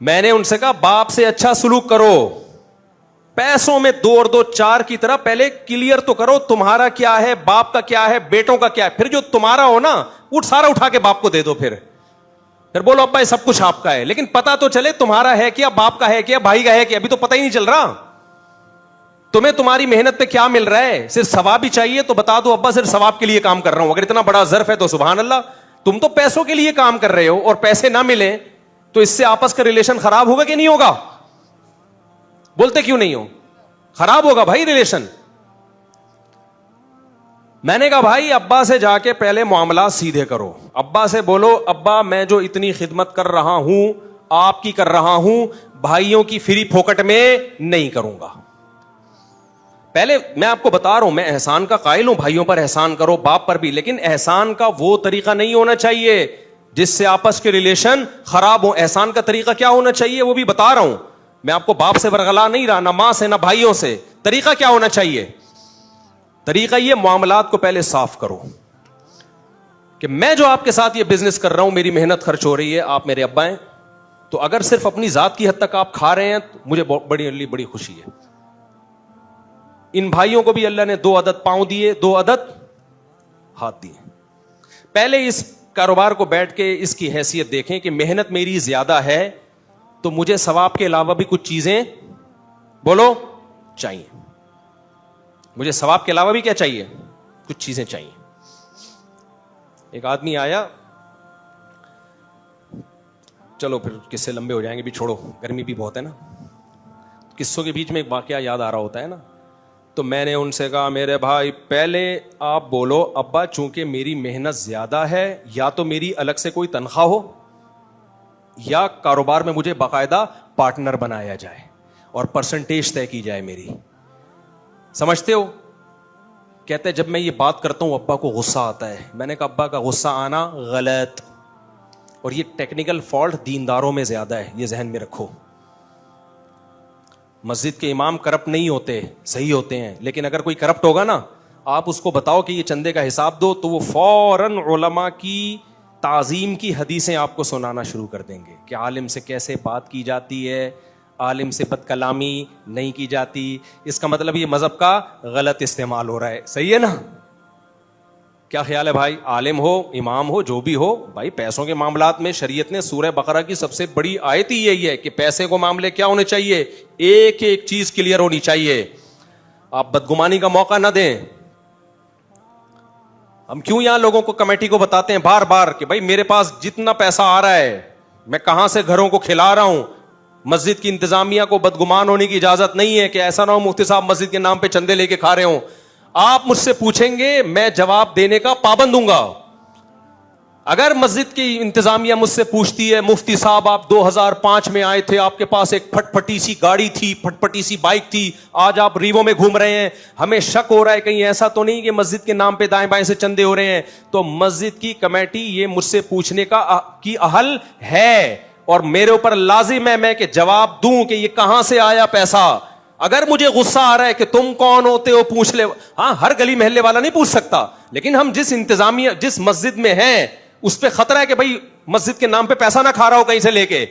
میں نے ان سے کہا باپ سے اچھا سلوک کرو, پیسوں میں 2 اور 2 4 کی طرح پہلے کلیئر تو کرو تمہارا کیا ہے, باپ کا کیا ہے, بیٹوں کا کیا ہے, پھر جو تمہارا ہو نا سارا اٹھا کے باپ کو دے دو, پھر بولو ابا یہ سب کچھ آپ کا ہے, لیکن پتا تو چلے تمہارا ہے کیا, باپ کا ہے کیا, بھائی کا ہے کیا, ابھی تو پتہ ہی نہیں چل رہا. تمہیں تمہاری محنت پہ کیا مل رہا ہے, صرف ثواب ہی چاہیے تو بتا دو ابا صرف ثواب کے لیے کام کر رہا ہوں. اگر اتنا بڑا ظرف ہے تو سبحان اللہ. تم تو پیسوں کے لیے کام کر رہے ہو اور پیسے نہ ملیں تو اس سے آپس کا ریلیشن خراب ہوگا کہ نہیں ہوگا؟ بولتے کیوں نہیں ہو؟ خراب ہوگا بھائی ریلیشن. میں نے کہا بھائی ابا سے جا کے پہلے معاملات سیدھے کرو, ابا سے بولو ابا میں جو اتنی خدمت کر رہا ہوں آپ کی کر رہا ہوں, بھائیوں کی فری پھوکٹ میں نہیں کروں گا. پہلے میں آپ کو بتا رہا ہوں, میں احسان کا قائل ہوں, بھائیوں پر احسان کرو, باپ پر بھی, لیکن احسان کا وہ طریقہ نہیں ہونا چاہیے جس سے آپس کے ریلیشن خراب ہو. احسان کا طریقہ کیا ہونا چاہیے وہ بھی بتا رہا ہوں. میں آپ کو باپ سے برگلا نہیں رہا, نہ ماں سے نہ بھائیوں سے. طریقہ کیا ہونا چاہیے؟ طریقہ یہ معاملات کو پہلے صاف کرو کہ میں جو آپ کے ساتھ یہ بزنس کر رہا ہوں میری محنت خرچ ہو رہی ہے, آپ میرے ابا ہیں, تو اگر صرف اپنی ذات کی حد تک آپ کھا رہے ہیں تو مجھے بڑی خوشی ہے. ان بھائیوں کو بھی اللہ نے 2 عدد پاؤں دیے, 2 عدد ہاتھ دیے. پہلے اس کاروبار کو بیٹھ کے اس کی حیثیت دیکھیں کہ محنت میری زیادہ ہے تو مجھے ثواب کے علاوہ بھی کچھ چیزیں بولو چاہیے. مجھے ثواب کے علاوہ بھی کیا چاہیے؟ کچھ چیزیں چاہیے. ایک آدمی آیا, چلو پھر قصے لمبے ہو جائیں گے, بھی چھوڑو, گرمی بھی بہت ہے نا. قصوں کے بیچ میں ایک واقعہ یاد آ رہا ہوتا ہے نا. تو میں نے ان سے کہا میرے بھائی پہلے آپ بولو ابا چونکہ میری محنت زیادہ ہے, یا تو میری الگ سے کوئی تنخواہ ہو یا کاروبار میں مجھے باقاعدہ پارٹنر بنایا جائے اور پرسنٹیج طے کی جائے میری. سمجھتے ہو؟ کہتے جب میں یہ بات کرتا ہوں ابا کو غصہ آتا ہے. میں نے کہا ابا کا غصہ آنا غلط, اور یہ ٹیکنیکل فالٹ دینداروں میں زیادہ ہے, یہ ذہن میں رکھو. مسجد کے امام کرپٹ نہیں ہوتے, صحیح ہوتے ہیں, لیکن اگر کوئی کرپٹ ہوگا نا آپ اس کو بتاؤ کہ یہ چندے کا حساب دو تو وہ فوراً علماء کی تعظیم کی حدیثیں آپ کو سنانا شروع کر دیں گے کہ عالم سے کیسے بات کی جاتی ہے, عالم سے بد کلامی نہیں کی جاتی. اس کا مطلب یہ مذہب کا غلط استعمال ہو رہا ہے. صحیح ہے نا؟ کیا خیال ہے بھائی؟ عالم ہو امام ہو جو بھی ہو بھائی, پیسوں کے معاملات میں شریعت نے سورہ بقرہ کی سب سے بڑی آیت ہی یہی ہے کہ پیسے کو معاملے کیا ہونے چاہیے, ایک ایک چیز کلیئر ہونی چاہیے. آپ بدگمانی کا موقع نہ دیں. ہم کیوں یہاں لوگوں کو کمیٹی کو بتاتے ہیں بار بار کہ بھائی میرے پاس جتنا پیسہ آ رہا ہے میں کہاں سے گھروں کو کھلا رہا ہوں. مسجد کی انتظامیہ کو بدگمان ہونے کی اجازت نہیں ہے کہ ایسا نہ ہو مفتی صاحب مسجد کے نام پہ چندے لے کے کھا رہے ہوں. آپ مجھ سے پوچھیں گے میں جواب دینے کا پابند ہوں گا. اگر مسجد کی انتظامیہ مجھ سے پوچھتی ہے مفتی صاحب آپ 2005 میں آئے تھے, آپ کے پاس ایک پھٹ پھٹی سی گاڑی تھی, پھٹ پھٹی سی بائک تھی, آج آپ ریوو میں گھوم رہے ہیں, ہمیں شک ہو رہا ہے کہیں ایسا تو نہیں کہ مسجد کے نام پہ دائیں بائیں سے چندے ہو رہے ہیں, تو مسجد کی کمیٹی یہ مجھ سے پوچھنے کی اہل ہے اور میرے اوپر لازم ہے میں کہ جواب دوں کہ یہ کہاں سے آیا پیسہ. اگر مجھے غصہ آ رہا ہے کہ تم کون ہوتے ہو پوچھ لے, ہاں ہر گلی محلے والا نہیں پوچھ سکتا, لیکن ہم جس انتظامیہ جس مسجد میں ہیں اس پہ خطرہ ہے کہ بھائی مسجد کے نام پہ پیسہ نہ کھا رہا ہو کہیں سے لے کے.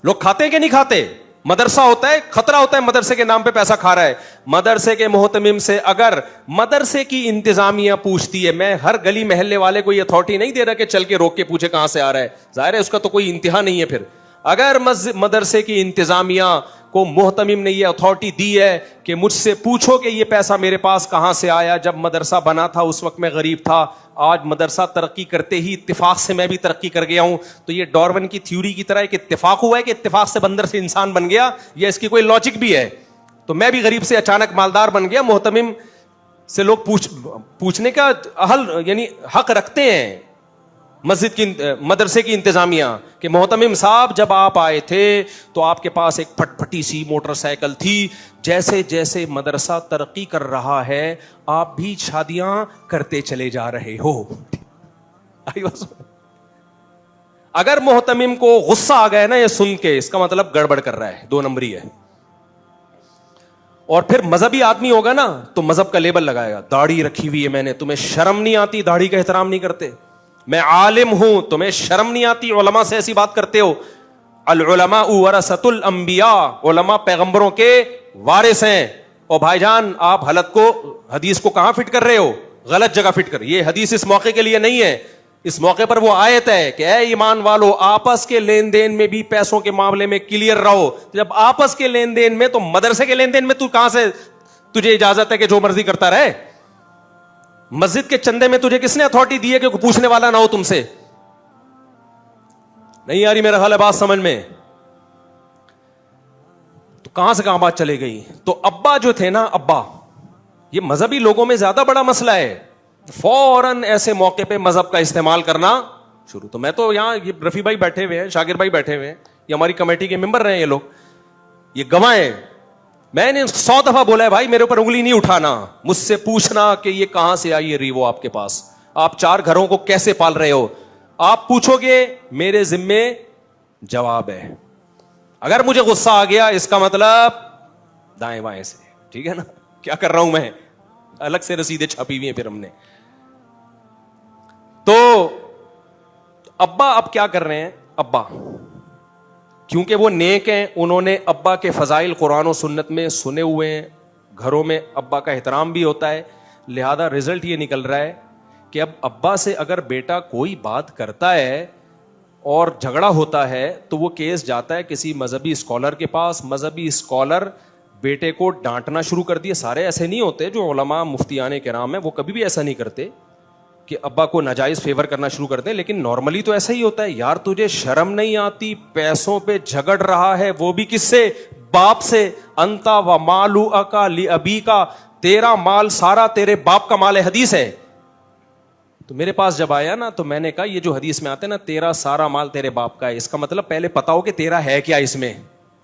لوگ کھاتے ہیں کہ نہیں کھاتے؟ مدرسہ ہوتا ہے, خطرہ ہوتا ہے مدرسے کے نام پہ پیسہ کھا رہا ہے. مدرسے کے محتمم سے اگر مدرسے کی انتظامیہ پوچھتی ہے, میں ہر گلی محلے والے کو یہ اتھارٹی نہیں دے رہا کہ چل کے روک کے پوچھے کہاں سے آ رہا ہے, ظاہر ہے اس کا تو کوئی انتہا نہیں ہے. پھر اگر مدرسے کی انتظامیہ کو محتمم نے یہ اتھارٹی دی ہے کہ مجھ سے پوچھو کہ یہ پیسہ میرے پاس کہاں سے آیا, جب مدرسہ بنا تھا اس وقت میں غریب تھا, آج مدرسہ ترقی کرتے ہی اتفاق سے میں بھی ترقی کر گیا ہوں, تو یہ ڈارون کی تھیوری کی طرح ایک اتفاق ہوا ہے کہ اتفاق سے بندر سے انسان بن گیا, یا اس کی کوئی لاجک بھی ہے؟ تو میں بھی غریب سے اچانک مالدار بن گیا. محتمم سے لوگ پوچھنے کا اہل یعنی حق رکھتے ہیں مسجد کی مدرسے کی انتظامیہ کہ محتمم صاحب جب آپ آئے تھے تو آپ کے پاس ایک پھٹ پھٹی سی موٹر سائیکل تھی, جیسے جیسے مدرسہ ترقی کر رہا ہے آپ بھی شادیاں کرتے چلے جا رہے ہو. اگر محتمم کو غصہ آ گیا نا یہ سن کے, اس کا مطلب گڑبڑ کر رہا ہے, 2 نمبری ہے. اور پھر مذہبی آدمی ہوگا نا تو مذہب کا لیبل لگائے گا, داڑھی رکھی ہوئی ہے میں نے, تمہیں شرم نہیں آتی, داڑھی کا احترام نہیں کرتے. میں عالم ہوں, تمہیں شرم نہیں آتی, علماء سے ایسی بات کرتے ہو. العلماء ورثۃ الانبیاء، علماء پیغمبروں کے وارث ہیں. اور بھائی جان آپ حدیث کو کہاں فٹ کر رہے ہو؟ غلط جگہ فٹ کر. یہ حدیث اس موقع کے لیے نہیں ہے. اس موقع پر وہ آیت ہے کہ اے ایمان والو آپس کے لین دین میں بھی پیسوں کے معاملے میں کلیئر رہو. جب آپس کے لین دین میں تو مدرسے کے لین دین میں تو کہاں سے تجھے اجازت ہے کہ جو مرضی کرتا رہے؟ مسجد کے چندے میں تجھے کس نے اتھارٹی دی ہے کہ کوئی پوچھنے والا نہ ہو تم سے؟ نہیں آ رہی میرا خیال ہے بات سمجھ میں؟ تو کہاں سے کہاں بات چلے گئی؟ تو ابا جو تھے نا، ابا، یہ مذہبی لوگوں میں زیادہ بڑا مسئلہ ہے. فوراً ایسے موقع پہ مذہب کا استعمال کرنا شروع. تو میں تو یہاں یہ رفیع بھائی بیٹھے ہوئے ہیں، شاکر بھائی بیٹھے ہوئے ہیں، یہ ہماری کمیٹی کے ممبر رہے ہیں، یہ لوگ، یہ گواہ ہیں. میں نے 100 دفعہ بولا ہے بھائی میرے اوپر انگلی نہیں اٹھانا، مجھ سے پوچھنا کہ یہ کہاں سے آئی ہے ریوو آپ کے پاس، آپ 4 گھروں کو کیسے پال رہے ہو. آپ پوچھو گے میرے ذمے جواب ہے. اگر مجھے غصہ آ گیا اس کا مطلب دائیں بائیں سے، ٹھیک ہے نا، کیا کر رہا ہوں میں، الگ سے رسیدیں چھاپی ہوئی ہیں پھر ہم نے. تو ابا اب کیا کر رہے ہیں؟ ابا کیونکہ وہ نیک ہیں، انہوں نے ابا کے فضائل قرآن و سنت میں سنے ہوئے ہیں، گھروں میں ابا کا احترام بھی ہوتا ہے، لہذا رزلٹ یہ نکل رہا ہے کہ اب ابا سے اگر بیٹا کوئی بات کرتا ہے اور جھگڑا ہوتا ہے تو وہ کیس جاتا ہے کسی مذہبی اسکالر کے پاس. مذہبی اسکالر بیٹے کو ڈانٹنا شروع کر دیے. سارے ایسے نہیں ہوتے جو علماء مفتیان کرام ہیں، وہ کبھی بھی ایسا نہیں کرتے کہ ابا کو ناجائز فیور کرنا شروع کر دیں، لیکن نارملی تو ایسا ہی ہوتا ہے. یار تجھے شرم نہیں آتی؟ پیسوں پہ جھگڑ رہا ہے، وہ بھی کس سے؟ باپ سے. انتا و مالو اکا لی ابی کا، تیرا مال سارا تیرے باپ کا مال ہے. حدیث ہے. تو میرے پاس جب آیا نا تو میں نے کہا یہ جو حدیث میں آتے ہیں نا تیرا سارا مال تیرے باپ کا ہے، اس کا مطلب پہلے پتا ہو کہ تیرا ہے کیا اس میں،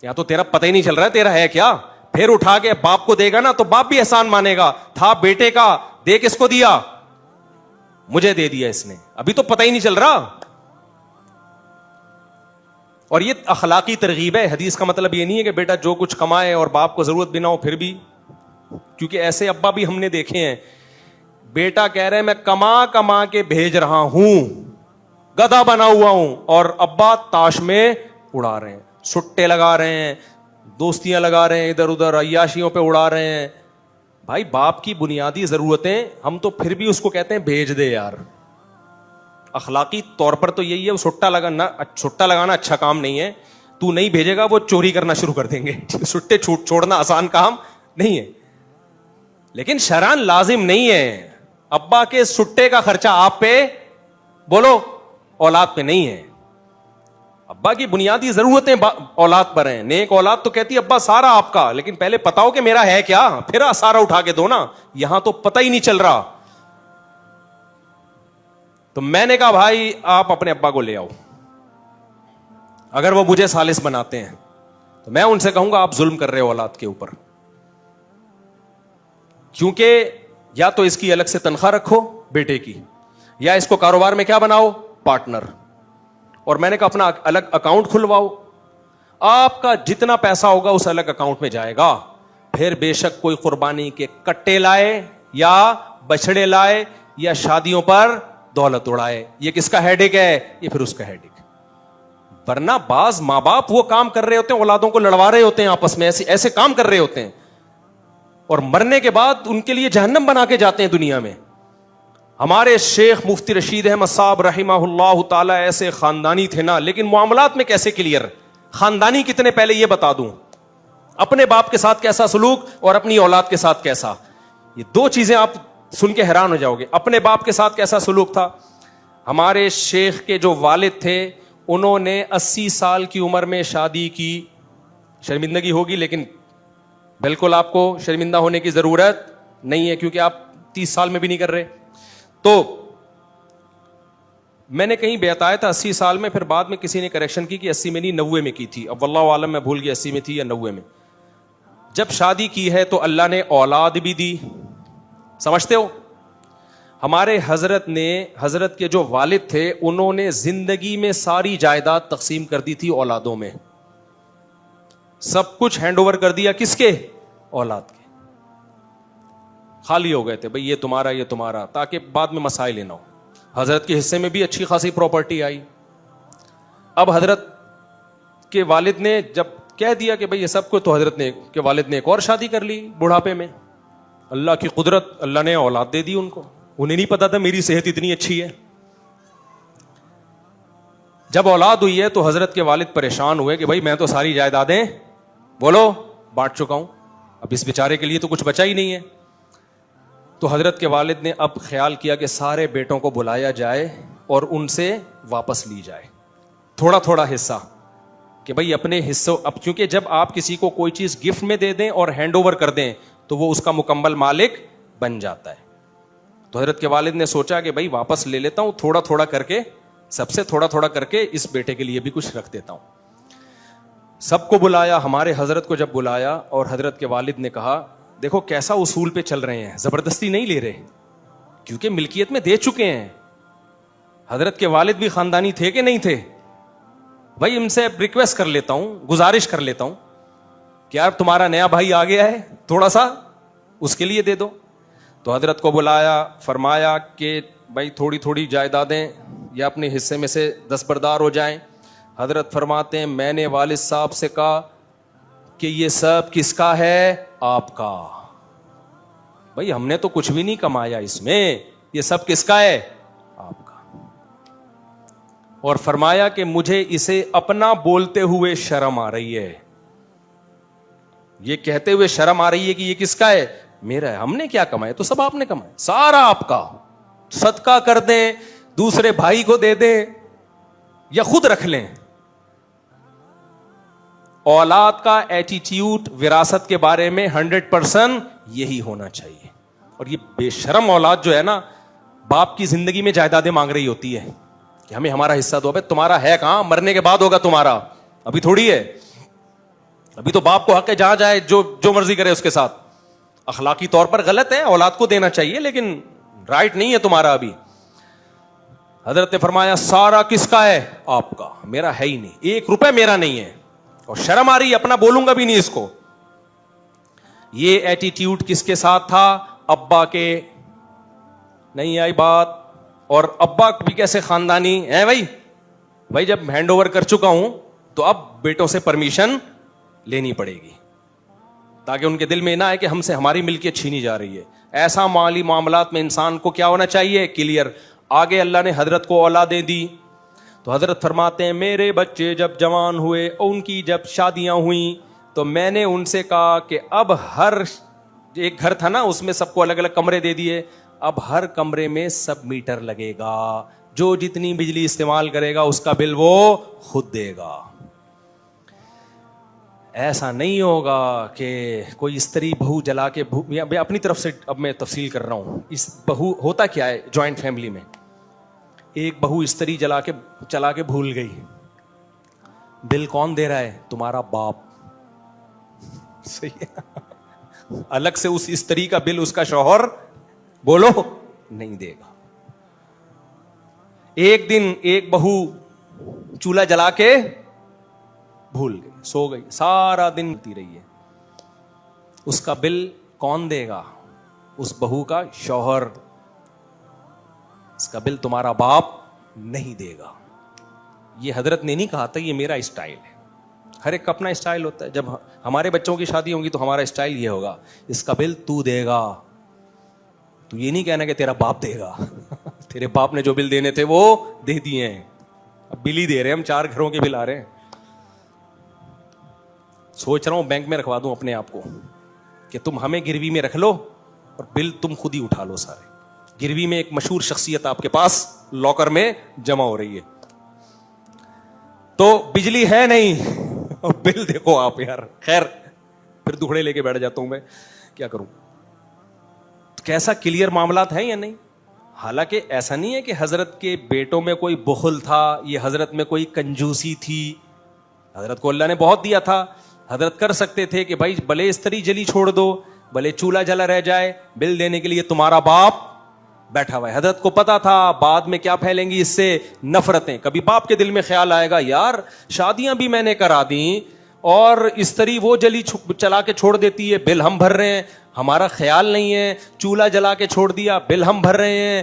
یا تو تیرا پتہ ہی نہیں چل رہا ہے تیرا ہے کیا. پھر اٹھا کے باپ کو دے گا نا تو باپ بھی احسان مانے گا، تھا بیٹے کا، دے کس کو دیا؟ مجھے دے دیا اس نے، ابھی تو پتہ ہی نہیں چل رہا. اور یہ اخلاقی ترغیب ہے. حدیث کا مطلب یہ نہیں ہے کہ بیٹا جو کچھ کمائے اور باپ کو ضرورت بھی نہ ہو پھر بھی، کیونکہ ایسے ابا بھی ہم نے دیکھے ہیں. بیٹا کہہ رہے ہیں میں کما کے بھیج رہا ہوں، گدھا بنا ہوا ہوں، اور ابا تاش میں اڑا رہے ہیں، سٹے لگا رہے ہیں، دوستیاں لگا رہے ہیں، ادھر ادھر عیاشیوں پہ اڑا رہے ہیں. بھائی باپ کی بنیادی ضرورتیں ہم تو پھر بھی اس کو کہتے ہیں بھیج دے یار. اخلاقی طور پر تو یہی ہے. سٹا لگانا اچھا کام نہیں ہے. تو نہیں بھیجے گا وہ چوری کرنا شروع کر دیں گے. سٹے چھوڑنا آسان کام نہیں ہے، لیکن شرعاً لازم نہیں ہے. ابا کے سٹے کا خرچہ آپ پہ، بولو، اولاد پہ نہیں ہے. ابا کی بنیادی ضرورتیں اولاد پر ہیں. نیک اولاد تو کہتی ہے ابا سارا آپ کا، لیکن پہلے پتا ہو کہ میرا ہے کیا، پھر سارا اٹھا کے دو نا. یہاں تو پتہ ہی نہیں چل رہا. تو میں نے کہا بھائی آپ اپنے ابا کو لے آؤ، اگر وہ مجھے سالس بناتے ہیں تو میں ان سے کہوں گا آپ ظلم کر رہے ہو اولاد کے اوپر. کیونکہ یا تو اس کی الگ سے تنخواہ رکھو بیٹے کی، یا اس کو کاروبار میں کیا بناؤ، پارٹنر. اور میں نے کہا اپنا الگ اکاؤنٹ کھلواؤ، آپ کا جتنا پیسہ ہوگا اس الگ اکاؤنٹ میں جائے گا. پھر بے شک کوئی قربانی کے کٹے لائے یا بچڑے لائے یا شادیوں پر دولت اڑائے، یہ کس کا ہیڈک ہے؟ یہ پھر اس کا ہیڈک. ورنہ بعض ماں باپ وہ کام کر رہے ہوتے ہیں، اولادوں کو لڑوا رہے ہوتے ہیں آپس میں، ایسے کام کر رہے ہوتے ہیں، اور مرنے کے بعد ان کے لیے جہنم بنا کے جاتے ہیں دنیا میں. ہمارے شیخ مفتی رشید احمد صاحب رحمہ اللہ تعالی ایسے خاندانی تھے نا، لیکن معاملات میں کیسے کلیئر. خاندانی کتنے پہلے یہ بتا دوں، اپنے باپ کے ساتھ کیسا سلوک اور اپنی اولاد کے ساتھ کیسا. یہ 2 چیزیں آپ سن کے حیران ہو جاؤ گے. اپنے باپ کے ساتھ کیسا سلوک تھا. ہمارے شیخ کے جو والد تھے انہوں نے 80 سال کی عمر میں شادی کی. شرمندگی ہوگی لیکن بالکل آپ کو شرمندہ ہونے کی ضرورت نہیں ہے، کیونکہ آپ 30 سال میں بھی نہیں کر رہے. تو میں نے کہیں بتایا تھا 80 سال میں، پھر بعد میں کسی نے کریکشن کی کہ 80 میں نہیں 90 میں کی تھی. اب واللہ عالم میں بھول گیا 80 میں تھی یا 90 میں. جب شادی کی ہے تو اللہ نے اولاد بھی دی. سمجھتے ہو؟ ہمارے حضرت کے جو والد تھے انہوں نے زندگی میں ساری جائیداد تقسیم کر دی تھی اولادوں میں. سب کچھ ہینڈ اوور کر دیا کس کے؟ اولاد کے. خالی ہو گئے تھے بھئی یہ تمہارا، تاکہ بعد میں مسائل نہ ہو. حضرت کے حصے میں بھی اچھی خاصی پراپرٹی آئی. اب حضرت کے والد نے جب کہہ دیا کہ بھئی یہ سب کو، تو حضرت نے کے والد نے ایک اور شادی کر لی بڑھاپے میں. اللہ کی قدرت، اللہ نے اولاد دے دی ان کو. انہیں نہیں پتا تھا میری صحت اتنی اچھی ہے. جب اولاد ہوئی ہے تو حضرت کے والد پریشان ہوئے کہ بھائی میں تو ساری جائیدادیں بولو بانٹ چکا ہوں، اب اس بیچارے کے لیے تو کچھ بچا ہی نہیں ہے. تو حضرت کے والد نے اب خیال کیا کہ سارے بیٹوں کو بلایا جائے اور ان سے واپس لی جائے تھوڑا تھوڑا حصہ، کہ بھائی اپنے حصوں. اب کیونکہ جب آپ کسی کو کوئی چیز گفٹ میں دے دیں اور ہینڈ اوور کر دیں تو وہ اس کا مکمل مالک بن جاتا ہے. تو حضرت کے والد نے سوچا کہ بھائی واپس لے لیتا ہوں، تھوڑا تھوڑا کر کے، سب سے تھوڑا تھوڑا کر کے اس بیٹے کے لیے بھی کچھ رکھ دیتا ہوں. سب کو بلایا، ہمارے حضرت کو جب بلایا اور حضرت کے والد نے کہا دیکھو کیسا اصول پہ چل رہے ہیں، زبردستی نہیں لے رہے کیونکہ ملکیت میں دے چکے ہیں. حضرت کے والد بھی خاندانی تھے کہ نہیں تھے؟ بھائی ان سے ریکویسٹ کر لیتا ہوں، گزارش کر لیتا ہوں کہ یار تمہارا نیا بھائی آ گیا ہے، تھوڑا سا اس کے لیے دے دو. تو حضرت کو بلایا، فرمایا کہ بھائی تھوڑی تھوڑی جائیدادیں یا اپنے حصے میں سے دستبردار ہو جائیں. حضرت فرماتے ہیں میں نے والد صاحب سے کہا کہ یہ سب کس کا ہے؟ آپ کا. بھائی ہم نے تو کچھ بھی نہیں کمایا اس میں، یہ سب کس کا ہے؟ آپ کا. اور فرمایا کہ مجھے اسے اپنا بولتے ہوئے شرم آ رہی ہے، یہ کہتے ہوئے شرم آ رہی ہے کہ یہ کس کا ہے؟ میرا ہے. ہم نے کیا کمایا؟ تو سب آپ نے کمایا، سارا آپ کا. صدقہ کر دیں، دوسرے بھائی کو دے دیں یا خود رکھ لیں. اولاد کا ایٹیٹیوڈ وراثت کے بارے میں 100% یہی ہونا چاہیے. اور یہ بے شرم اولاد جو ہے نا، باپ کی زندگی میں جائیدادیں مانگ رہی ہوتی ہے کہ ہمیں ہمارا حصہ دو. بھائی تمہارا ہے کہاں؟ مرنے کے بعد ہوگا تمہارا، ابھی تھوڑی ہے. ابھی تو باپ کو حق ہے جہاں جائے جو مرضی کرے اس کے ساتھ. اخلاقی طور پر غلط ہے، اولاد کو دینا چاہیے لیکن رائٹ نہیں ہے تمہارا ابھی. حضرت نے فرمایا سارا کس کا ہے؟ آپ کا. میرا ہے ہی نہیں، 1 روپے میرا نہیں ہے، اور شرم آ رہی ہے، اپنا بولوں گا بھی نہیں اس کو. یہ ایٹیٹیوڈ کس کے ساتھ تھا؟ ابا کے. نہیں آئی بات؟ اور ابا بھی کیسے خاندانی ہے بھائی جب ہینڈ اوور کر چکا ہوں تو اب بیٹوں سے پرمیشن لینی پڑے گی تاکہ ان کے دل میں نہ آئے کہ ہم سے ہماری ملکیت چھینی جا رہی ہے. ایسا مالی معاملات میں انسان کو کیا ہونا چاہیے؟ کلیئر. آگے اللہ نے حضرت کو اولادیں دی تو حضرت فرماتے ہیں میرے بچے جب جوان ہوئے، ان کی جب شادیاں ہوئیں تو میں نے ان سے کہا کہ اب ہر ایک گھر تھا نا، اس میں سب کو الگ الگ کمرے دے دیے، اب ہر کمرے میں سب میٹر لگے گا، جو جتنی بجلی استعمال کرے گا اس کا بل وہ خود دے گا. ایسا نہیں ہوگا کہ کوئی استری بہو جلا کے اپنی طرف سے. اب میں تفصیل کر رہا ہوں. اس بہو ہوتا کیا ہے جوائنٹ فیملی میں، ایک بہو استری چلا کے بھول گئی، بل کون دے رہا ہے؟ تمہارا باپ. صحیح ہے. الگ سے اس استری کا بل اس کا شوہر بولو نہیں دے گا. ایک دن ایک بہو چولہا جلا کے بھول گئی، سو گئی، سارا دن ہوتی رہی ہے، اس کا بل کون دے گا؟ اس بہو کا شوہر. اس کا بل تمہارا باپ نہیں دے گا. یہ حضرت نے نہیں کہا تھا، یہ میرا اسٹائل ہے. ہر ایک کا اپنا اسٹائل ہوتا ہے. جب ہمارے بچوں کی شادی ہوگی تو ہمارا اسٹائل یہ ہوگا، اس کا بل تو دے گا. تو یہ نہیں کہنا کہ تیرا باپ دے گا. تیرے باپ نے جو بل دینے تھے وہ دے دیے ہیں، اب بل ہی دے رہے ہیں ہم، 4 گھروں کے بل آ رہے ہیں. سوچ رہا ہوں بینک میں رکھوا دوں اپنے آپ کو کہ تم ہمیں گروی میں رکھ لو اور بل تم خود ہی اٹھا لو سارے. گروی میں ایک مشہور شخصیت آپ کے پاس لاکر میں جمع ہو رہی ہے، تو بجلی ہے نہیں اور بل دیکھو آپ. یار خیر پھر دکھڑے لے کے بیٹھ جاتا ہوں میں، کیا کروں. کیسا کلیئر معاملات ہیں یا نہیں؟ حالانکہ ایسا نہیں ہے کہ حضرت کے بیٹوں میں کوئی بخل تھا، یہ حضرت میں کوئی کنجوسی تھی. حضرت کو اللہ نے بہت دیا تھا. حضرت کر سکتے تھے کہ بھائی بھلے استری جلی چھوڑ دو، بھلے چولہا جلا رہ جائے، بل دینے کے لیے تمہارا باپ بیٹھا ہوا ہے. حضرت کو پتا تھا بعد میں کیا پھیلیں گی اس سے نفرتیں. کبھی باپ کے دل میں خیال آئے گا یار شادیاں بھی میں نے کرا دیں اور استری وہ جلی چلا کے چھوڑ دیتی ہے، بل ہم بھر رہے ہیں، ہمارا خیال نہیں ہے. چولہا جلا کے چھوڑ دیا، بل ہم بھر رہے ہیں.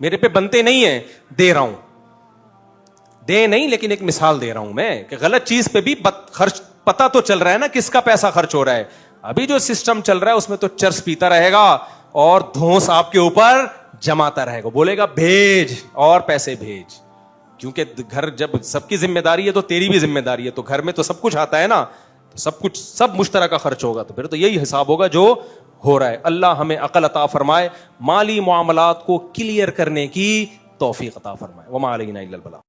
میرے پہ بنتے نہیں ہیں, دے رہا ہوں, دے نہیں لیکن ایک مثال دے رہا ہوں میں کہ غلط چیز پہ بھی خرچ پتا تو چل رہا ہے نا کس کا پیسہ خرچ ہو رہا ہے. ابھی جو سسٹم چل رہا ہے اس میں تو چرس پیتا رہے گا اور دھونس آپ کے اوپر جماتا رہے گا, بولے گا بھیج اور پیسے بھیج, کیونکہ گھر جب سب کی ذمہ داری ہے تو تیری بھی ذمہ داری ہے, تو گھر میں تو سب کچھ آتا ہے نا, تو سب کچھ سب مشترکہ خرچ ہوگا, تو پھر تو یہی حساب ہوگا جو ہو رہا ہے. اللہ ہمیں عقل عطا فرمائے, مالی معاملات کو کلیئر کرنے کی توفیق عطا فرمائے. وما علینا الا البلاغ.